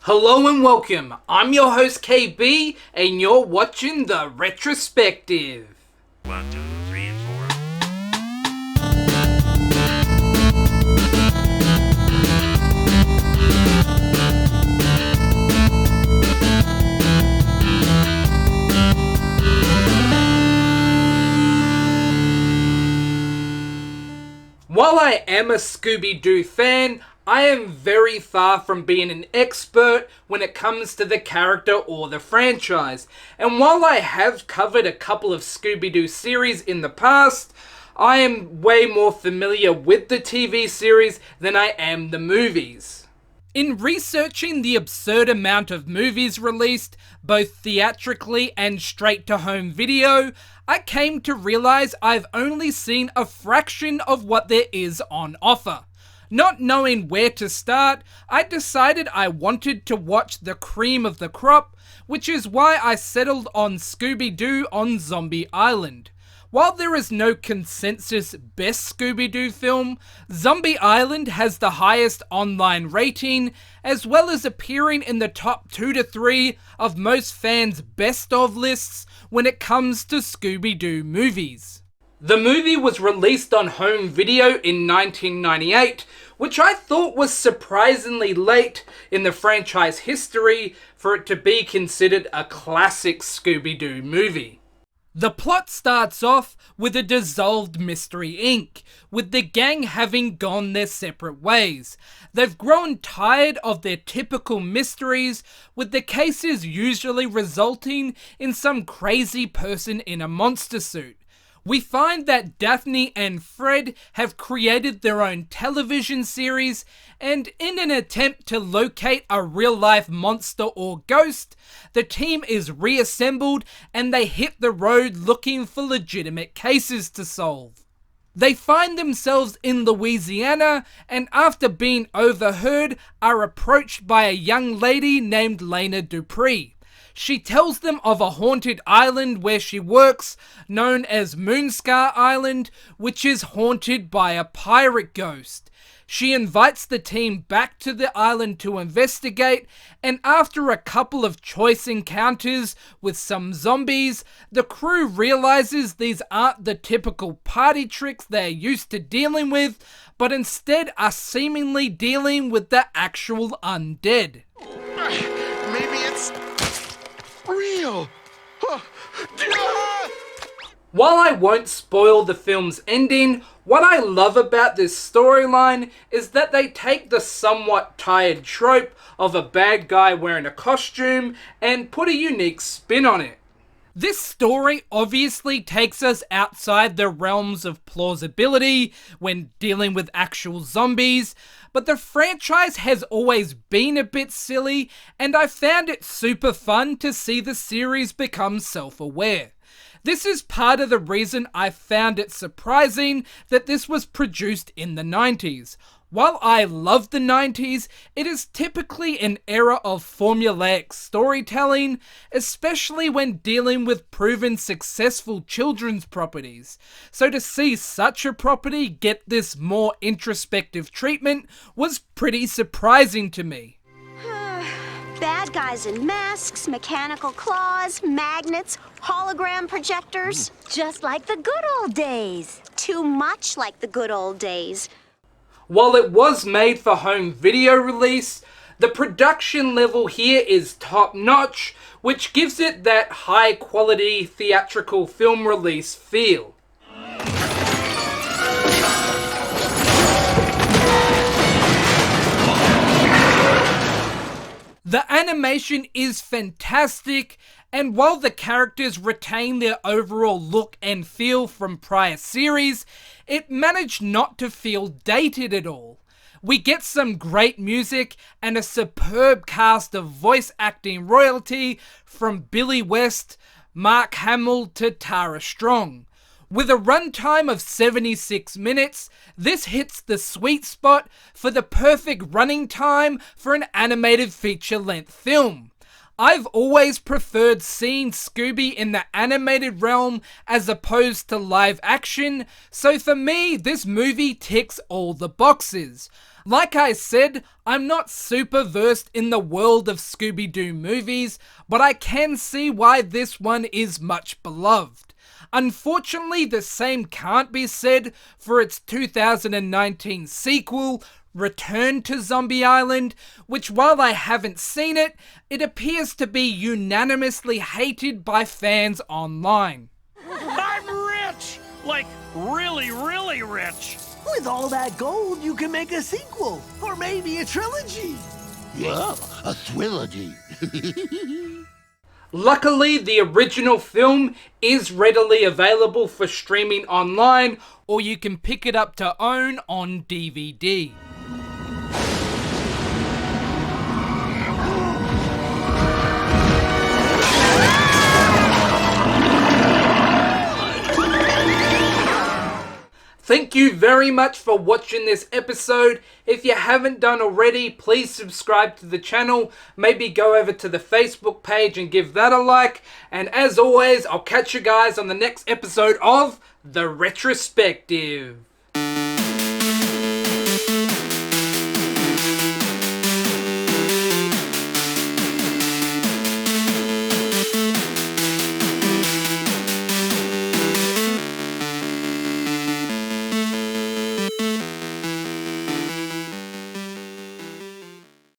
Hello and welcome, I'm your host KB and you're watching the Retrospective. 1, 2, 3, 4. While I am a Scooby-Doo fan, I am very far from being an expert when it comes to the character or the franchise. And while I have covered a couple of Scooby-Doo series in the past, I am way more familiar with the TV series than I am the movies. In researching the absurd amount of movies released, both theatrically and straight to home video, I came to realize I've only seen a fraction of what there is on offer. Not knowing where to start, I decided I wanted to watch the cream of the crop, which is why I settled on Scooby-Doo on Zombie Island. While there is no consensus best Scooby-Doo film, Zombie Island has the highest online rating, as well as appearing in the top 2 to 3 of most fans' best of lists when it comes to Scooby-Doo movies. The movie was released on home video in 1998, which I thought was surprisingly late in the franchise history for it to be considered a classic Scooby-Doo movie. The plot starts off with a dissolved Mystery Inc., with the gang having gone their separate ways. They've grown tired of their typical mysteries, with the cases usually resulting in some crazy person in a monster suit. We find that Daphne and Fred have created their own television series, and in an attempt to locate a real-life monster or ghost, the team is reassembled and they hit the road looking for legitimate cases to solve. They find themselves in Louisiana and after being overheard are approached by a young lady named Lena Dupree. She tells them of a haunted island where she works, known as Moonscar Island, which is haunted by a pirate ghost. She invites the team back to the island to investigate, and after a couple of choice encounters with some zombies, the crew realizes these aren't the typical party tricks they're used to dealing with, but instead are seemingly dealing with the actual undead. Maybe it's real. While I won't spoil the film's ending, what I love about this storyline is that they take the somewhat tired trope of a bad guy wearing a costume and put a unique spin on it. This story obviously takes us outside the realms of plausibility when dealing with actual zombies, but the franchise has always been a bit silly, and I found it super fun to see the series become self-aware. This is part of the reason I found it surprising that this was produced in the 90s. While I love the 90s, it is typically an era of formulaic storytelling, especially when dealing with proven successful children's properties. So to see such a property get this more introspective treatment was pretty surprising to me. Bad guys in masks, mechanical claws, magnets, hologram projectors. Just like the good old days. Too much like the good old days. While it was made for home video release, the production level here is top notch, which gives it that high quality theatrical film release feel. The animation is fantastic, and while the characters retain their overall look and feel from prior series, it managed not to feel dated at all. We get some great music and a superb cast of voice acting royalty from Billy West, Mark Hamill to Tara Strong. With a runtime of 76 minutes, this hits the sweet spot for the perfect running time for an animated feature-length film. I've always preferred seeing Scooby in the animated realm as opposed to live action, so for me, this movie ticks all the boxes. Like I said, I'm not super versed in the world of Scooby-Doo movies, but I can see why this one is much beloved. Unfortunately, the same can't be said for its 2019 sequel, Return to Zombie Island, which while I haven't seen it, it appears to be unanimously hated by fans online. I'm rich! Like, really, really rich! With all that gold, you can make a sequel, or maybe a trilogy. Yeah, a trilogy. Luckily, the original film is readily available for streaming online, or you can pick it up to own on DVD. Thank you very much for watching this episode. If you haven't done already, please subscribe to the channel. Maybe go over to the Facebook page and give that a like. And as always, I'll catch you guys on the next episode of The Retrospective.